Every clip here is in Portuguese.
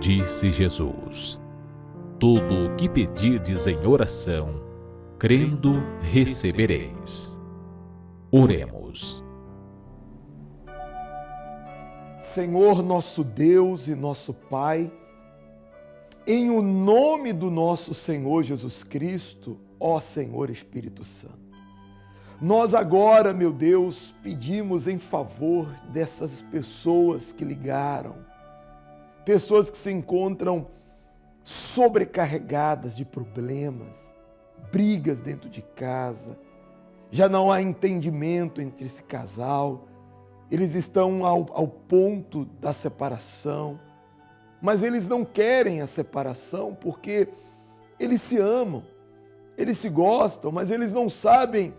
Disse Jesus: tudo o que pedirdes em oração, crendo, recebereis. Oremos. Senhor, nosso Deus e nosso Pai, em o nome do nosso Senhor Jesus Cristo, ó Senhor Espírito Santo, nós agora, meu Deus, pedimos em favor dessas pessoas que ligaram, pessoas que se encontram sobrecarregadas de problemas, brigas dentro de casa, já não há entendimento entre esse casal, eles estão ao ponto da separação, mas eles não querem a separação porque eles se amam, eles se gostam, mas eles não sabem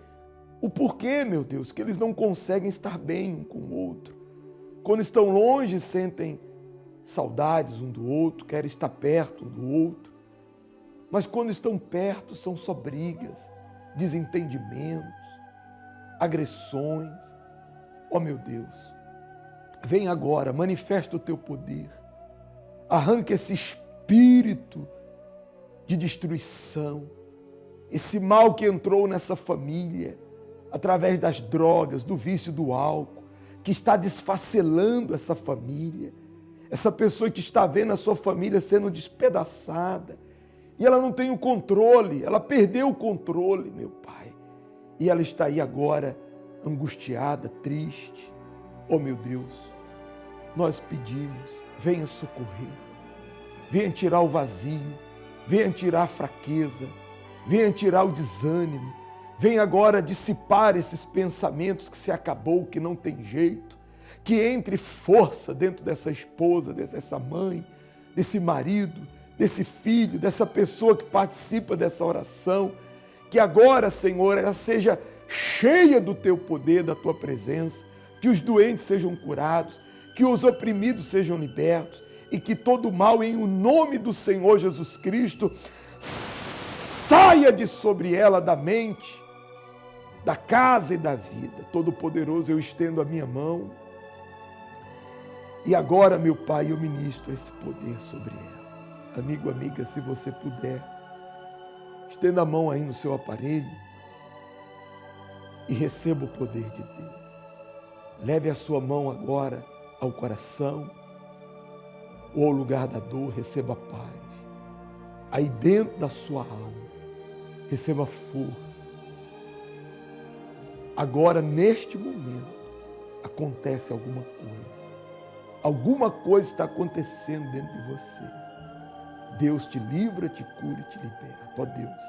o porquê, meu Deus, que eles não conseguem estar bem um com o outro. Quando estão longe, sentem saudades um do outro, querem estar perto um do outro, mas quando estão perto são só brigas, desentendimentos, agressões. Ó meu Deus, vem agora, manifesta o teu poder, arranca esse espírito de destruição, esse mal que entrou nessa família, através das drogas, do vício do álcool, que está desfacelando essa família, essa pessoa que está vendo a sua família sendo despedaçada, e ela não tem o controle, ela perdeu o controle, meu Pai, e ela está aí agora, angustiada, triste. Oh meu Deus, nós pedimos, venha socorrer, venha tirar o vazio, venha tirar a fraqueza, venha tirar o desânimo, venha agora dissipar esses pensamentos que se acabou, que não tem jeito, que entre força dentro dessa esposa, dessa mãe, desse marido, desse filho, dessa pessoa que participa dessa oração, que agora, Senhor, ela seja cheia do teu poder, da tua presença, que os doentes sejam curados, que os oprimidos sejam libertos e que todo mal, em o nome do Senhor Jesus Cristo, saia de sobre ela da mente, da casa e da vida. Todo-Poderoso, eu estendo a minha mão e agora, meu Pai, eu ministro esse poder sobre ela. Amigo, amiga, se você puder, estenda a mão aí no seu aparelho e receba o poder de Deus. Leve a sua mão agora ao coração ou ao lugar da dor, receba paz. Aí dentro da sua alma, receba força. Agora, neste momento, acontece alguma coisa. Alguma coisa está acontecendo dentro de você. Deus te livra, te cura e te liberta. Ó Deus,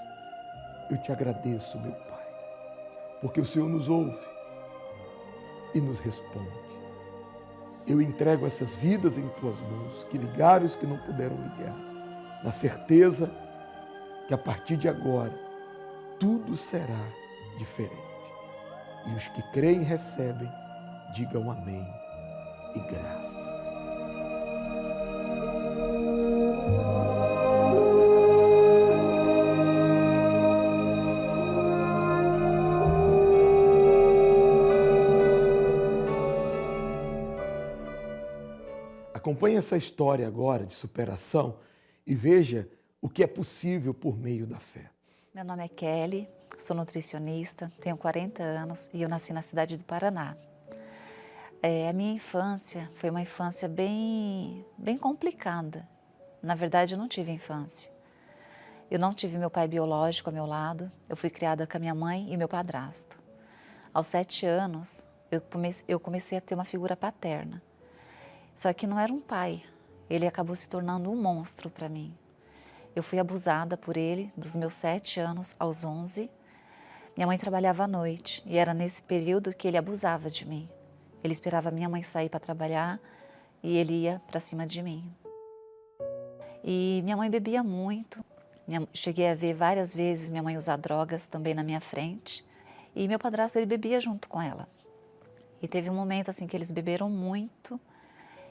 eu te agradeço, meu Pai, porque o Senhor nos ouve e nos responde. Eu entrego essas vidas em tuas mãos, que ligaram e os que não puderam ligar, na certeza que a partir de agora tudo será diferente. E os que creem e recebem, digam amém e graças a Deus. Acompanhe essa história agora de superação e veja o que é possível por meio da fé. Meu nome é Kelly, sou nutricionista, tenho 40 anos e eu nasci na cidade do Paraná. A minha infância foi uma infância bem complicada. Na verdade, eu não tive infância. Eu não tive meu pai biológico ao meu lado, eu fui criada com a minha mãe e meu padrasto. Aos 7 anos, eu comecei a ter uma figura paterna. Só que não era um pai, ele acabou se tornando um monstro para mim. Eu fui abusada por ele dos meus 7 anos aos 11. Minha mãe trabalhava à noite e era nesse período que ele abusava de mim. Ele esperava minha mãe sair para trabalhar e ele ia para cima de mim. E minha mãe bebia muito. Cheguei a ver várias vezes minha mãe usar drogas também na minha frente. E meu padrasto, ele bebia junto com ela. E teve um momento assim que eles beberam muito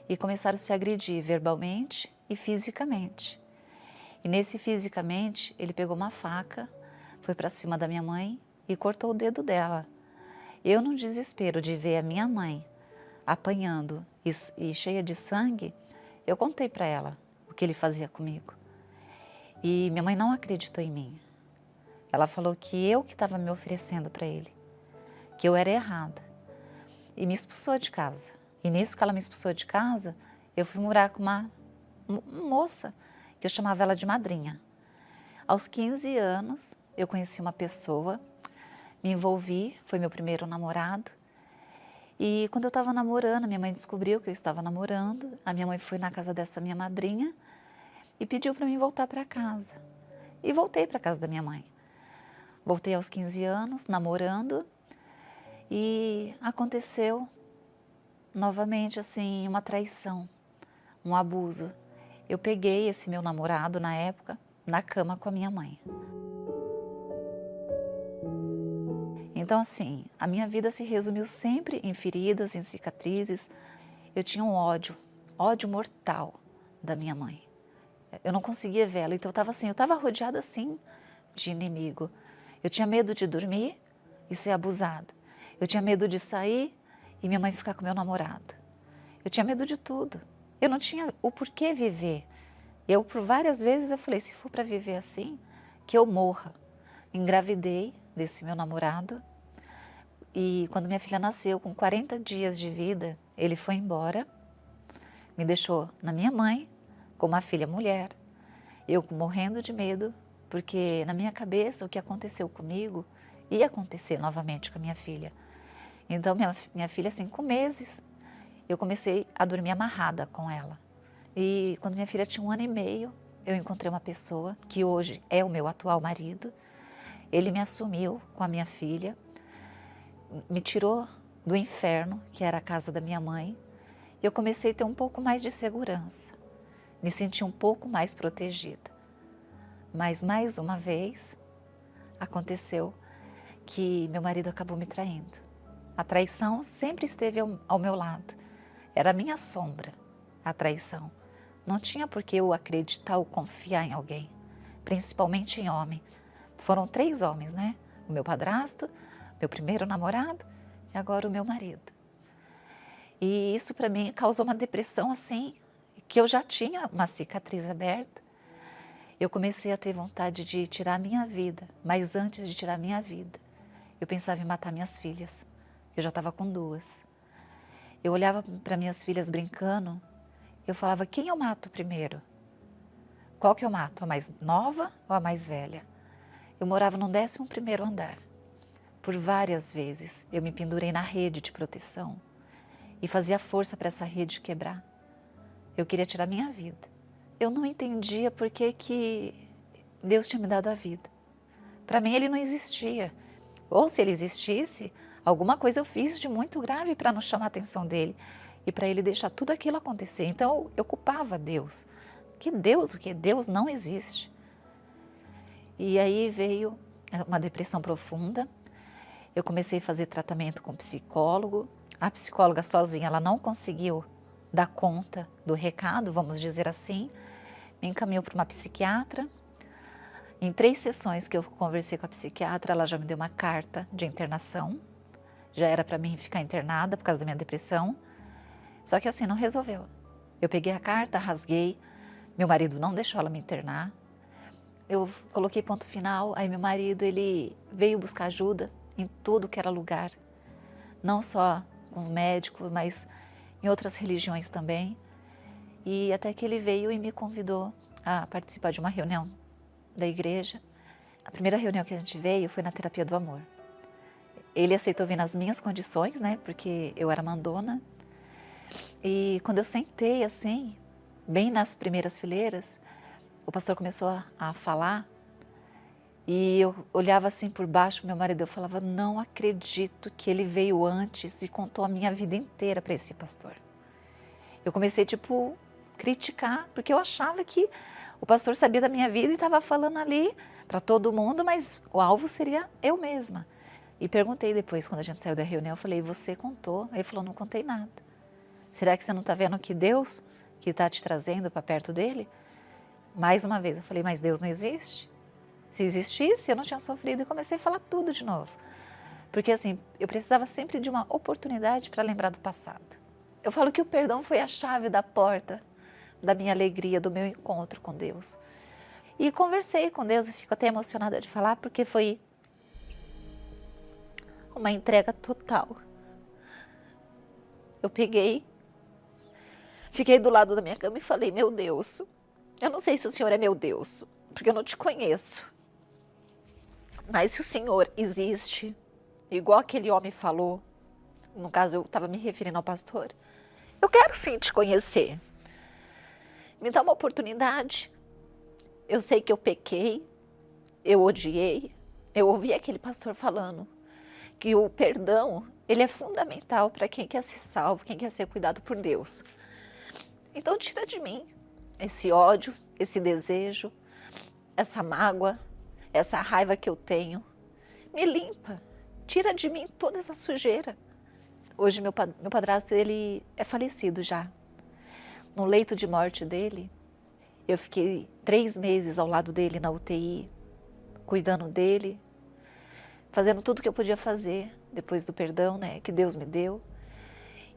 e começaram a se agredir verbalmente e fisicamente. E nesse fisicamente, ele pegou uma faca, foi para cima da minha mãe e cortou o dedo dela. Eu, no desespero de ver a minha mãe apanhando e cheia de sangue, eu contei para ela que ele fazia comigo. E minha mãe não acreditou em mim. Ela falou que eu que estava me oferecendo para ele, que eu era errada. E me expulsou de casa. E nisso que ela me expulsou de casa, eu fui morar com uma moça, que eu chamava ela de madrinha. Aos 15 anos, eu conheci uma pessoa, me envolvi, foi meu primeiro namorado. E quando eu estava namorando, minha mãe descobriu que eu estava namorando. A minha mãe foi na casa dessa minha madrinha e pediu para mim voltar para casa. E voltei para casa da minha mãe. Voltei aos 15 anos, namorando, e aconteceu novamente assim uma traição, um abuso. Eu peguei esse meu namorado na época na cama com a minha mãe. Então assim, a minha vida se resumiu sempre em feridas, em cicatrizes. Eu tinha um ódio mortal da minha mãe. Eu não conseguia vê-la, então eu estava rodeada assim de inimigo. Eu tinha medo de dormir e ser abusada. Eu tinha medo de sair e minha mãe ficar com meu namorado. Eu tinha medo de tudo. Eu não tinha o porquê viver. Por várias vezes eu falei, se for para viver assim, que eu morra. Engravidei desse meu namorado e quando minha filha nasceu, com 40 dias de vida, ele foi embora, me deixou na minha mãe, com uma filha mulher, eu morrendo de medo, porque na minha cabeça o que aconteceu comigo ia acontecer novamente com a minha filha. Então minha filha, assim, com meses, eu comecei a dormir amarrada com ela. E quando minha filha tinha 1 ano e meio, eu encontrei uma pessoa que hoje é o meu atual marido. Ele me assumiu com a minha filha, me tirou do inferno, que era a casa da minha mãe, e eu comecei a ter um pouco mais de segurança, me senti um pouco mais protegida. Mas mais uma vez aconteceu que meu marido acabou me traindo. A traição sempre esteve ao meu lado, era a minha sombra, a traição. Não tinha por que eu acreditar ou confiar em alguém, principalmente em homem. Foram 3 homens, né? O meu padrasto, meu primeiro namorado e agora o meu marido. E isso para mim causou uma depressão assim, que eu já tinha uma cicatriz aberta. Eu comecei a ter vontade de tirar a minha vida, mas antes de tirar a minha vida, eu pensava em matar minhas filhas. Eu já estava com 2. Eu olhava para minhas filhas brincando, eu falava, quem eu mato primeiro? Qual que eu mato? A mais nova ou a mais velha? Eu morava no 11º andar. Por várias vezes eu me pendurei na rede de proteção e fazia força para essa rede quebrar. Eu queria tirar minha vida. Eu não entendia por que Deus tinha me dado a vida. Para mim ele não existia. Ou se ele existisse, alguma coisa eu fiz de muito grave para não chamar a atenção dele e para ele deixar tudo aquilo acontecer. Então eu culpava Deus. Que Deus, o que? Deus não existe. E aí veio uma depressão profunda. Eu comecei a fazer tratamento com psicólogo. A psicóloga sozinha, ela não conseguiu dar conta do recado, vamos dizer assim. Me encaminhou para uma psiquiatra. Em 3 sessões que eu conversei com a psiquiatra, ela já me deu uma carta de internação. Já era para mim ficar internada por causa da minha depressão. Só que assim, não resolveu. Eu peguei a carta, rasguei. Meu marido não deixou ela me internar. Eu coloquei ponto final, aí meu marido, ele veio buscar ajuda em tudo que era lugar. Não só com os médicos, mas em outras religiões também. E até que ele veio e me convidou a participar de uma reunião da igreja. A primeira reunião que a gente veio foi na terapia do amor. Ele aceitou vir nas minhas condições, né? Porque eu era mandona. E quando eu sentei assim, bem nas primeiras fileiras, o pastor começou a falar e eu olhava assim por baixo pro meu marido, eu falava, não acredito que ele veio antes e contou a minha vida inteira para esse pastor. Eu comecei criticar, porque eu achava que o pastor sabia da minha vida e estava falando ali para todo mundo, mas o alvo seria eu mesma. E perguntei depois, quando a gente saiu da reunião, eu falei, você contou? Aí ele falou, não contei nada. Será que você não está vendo que Deus que está te trazendo para perto dele? Mais uma vez, eu falei, mas Deus não existe? Se existisse, eu não tinha sofrido. E comecei a falar tudo de novo. Porque assim, eu precisava sempre de uma oportunidade para lembrar do passado. Eu falo que o perdão foi a chave da porta da minha alegria, do meu encontro com Deus. E conversei com Deus e fico até emocionada de falar, porque foi uma entrega total. Eu peguei, fiquei do lado da minha cama e falei: meu Deus, eu não sei se o Senhor é meu Deus, porque eu não te conheço. Mas se o Senhor existe, igual aquele homem falou, no caso eu estava me referindo ao pastor, eu quero sim te conhecer. Me dá uma oportunidade. Eu sei que eu pequei, eu odiei, eu ouvi aquele pastor falando que o perdão, ele é fundamental para quem quer ser salvo, quem quer ser cuidado por Deus. Então tira de mim esse ódio, esse desejo, essa mágoa, essa raiva que eu tenho. Me limpa, tira de mim toda essa sujeira. Hoje meu padrasto, ele é falecido já. No leito de morte dele, eu fiquei 3 meses ao lado dele na UTI, cuidando dele, fazendo tudo que eu podia fazer depois do perdão, né, que Deus me deu.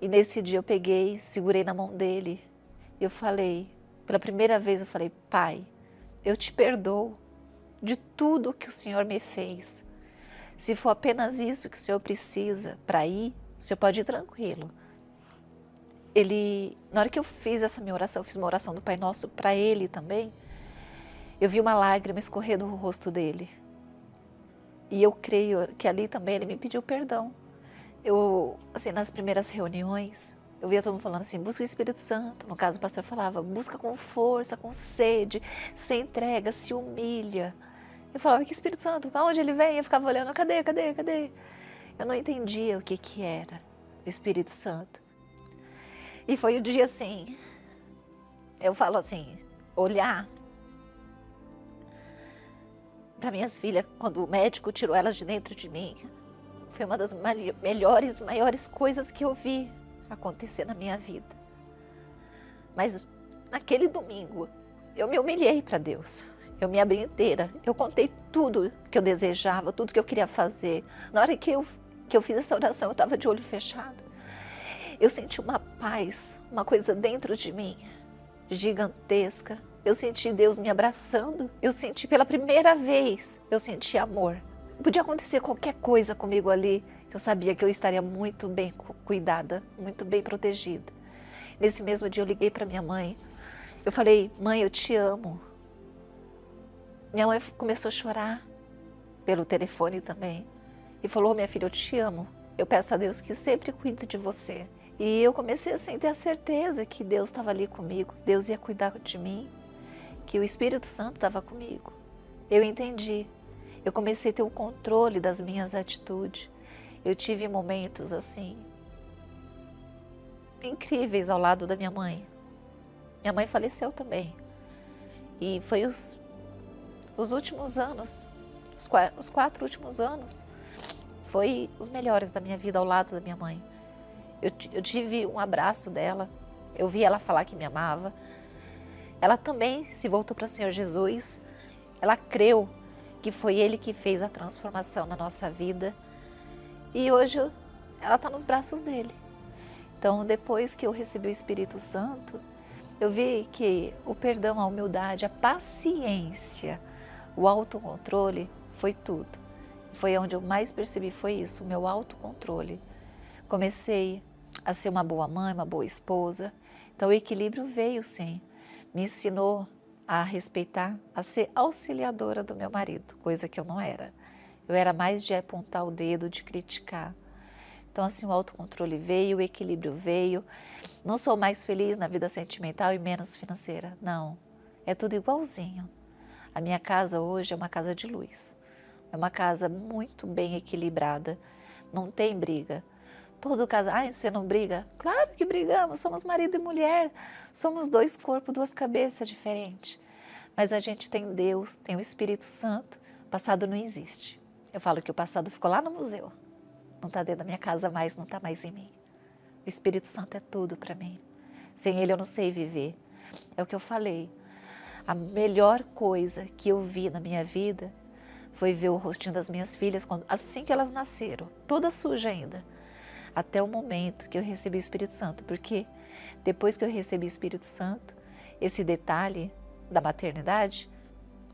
E nesse dia eu peguei, segurei na mão dele e eu falei, pela primeira vez eu falei: Pai, eu te perdoo de tudo que o Senhor me fez. Se for apenas isso que o Senhor precisa para ir, o Senhor pode ir tranquilo. Na hora que eu fiz essa minha oração, eu fiz uma oração do Pai Nosso para ele também, eu vi uma lágrima escorrer do rosto dele. E eu creio que ali também ele me pediu perdão. Eu, assim, nas primeiras reuniões, eu via todo mundo falando assim: busca o Espírito Santo. No caso, o pastor falava: busca com força, com sede, se entrega, se humilha. Eu falava: que Espírito Santo? Aonde ele vem? Eu ficava olhando: cadê? Eu não entendia o que era o Espírito Santo. E foi o dia assim, eu falo assim, olhar para minhas filhas, quando o médico tirou elas de dentro de mim, foi uma das maiores coisas que eu vi acontecer na minha vida. Mas naquele domingo, eu me humilhei para Deus. Eu me abri inteira. Eu contei tudo que eu desejava, tudo que eu queria fazer. Na hora que eu fiz essa oração, eu estava de olho fechado. Eu senti uma paz, uma coisa dentro de mim, gigantesca. Eu senti Deus me abraçando. Eu senti pela primeira vez, eu senti amor. Podia acontecer qualquer coisa comigo ali, que eu sabia que eu estaria muito bem cuidada, muito bem protegida. Nesse mesmo dia eu liguei para minha mãe. Eu falei: mãe, eu te amo. Minha mãe começou a chorar pelo telefone também. E falou: minha filha, eu te amo. Eu peço a Deus que sempre cuide de você. E eu comecei assim, a ter a certeza que Deus estava ali comigo, Deus ia cuidar de mim, que o Espírito Santo estava comigo. Eu entendi. Eu comecei a ter o controle das minhas atitudes. Eu tive momentos assim, incríveis ao lado da minha mãe. Minha mãe faleceu também. E foi os últimos anos, os 4 últimos anos, foi os melhores da minha vida ao lado da minha mãe. Eu tive um abraço dela, eu vi ela falar que me amava. Ela também se voltou para o Senhor Jesus. Ela creu que foi Ele que fez a transformação na nossa vida. E hoje ela está nos braços dele. Então, depois que eu recebi o Espírito Santo, eu vi que o perdão, a humildade, a paciência, o autocontrole foi tudo. Foi onde eu mais percebi, foi isso, o meu autocontrole. Comecei a ser uma boa mãe, uma boa esposa. Então o equilíbrio veio sim. Me ensinou a respeitar, a ser auxiliadora do meu marido, coisa que eu não era. Eu era mais de apontar o dedo, de criticar. Então assim, o autocontrole veio, o equilíbrio veio. Não sou mais feliz na vida sentimental e menos financeira, não. É tudo igualzinho. A minha casa hoje é uma casa de luz. É uma casa muito bem equilibrada. Não tem briga. Todo casal, ai, você não briga? Claro que brigamos, somos marido e mulher. Somos 2 corpos, 2 cabeças diferentes. Mas a gente tem Deus, tem o Espírito Santo. O passado não existe. Eu falo que o passado ficou lá no museu. Não está dentro da minha casa mais, não está mais em mim. O Espírito Santo é tudo para mim. Sem ele eu não sei viver. É o que eu falei. A melhor coisa que eu vi na minha vida foi ver o rostinho das minhas filhas assim que elas nasceram, toda suja ainda. Até o momento que eu recebi o Espírito Santo, porque depois que eu recebi o Espírito Santo, esse detalhe da maternidade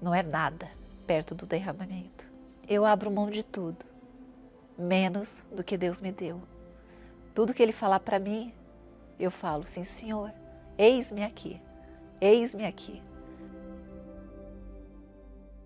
não é nada perto do derramamento. Eu abro mão de tudo, menos do que Deus me deu. Tudo que Ele falar para mim, eu falo, sim, Senhor, eis-me aqui, eis-me aqui.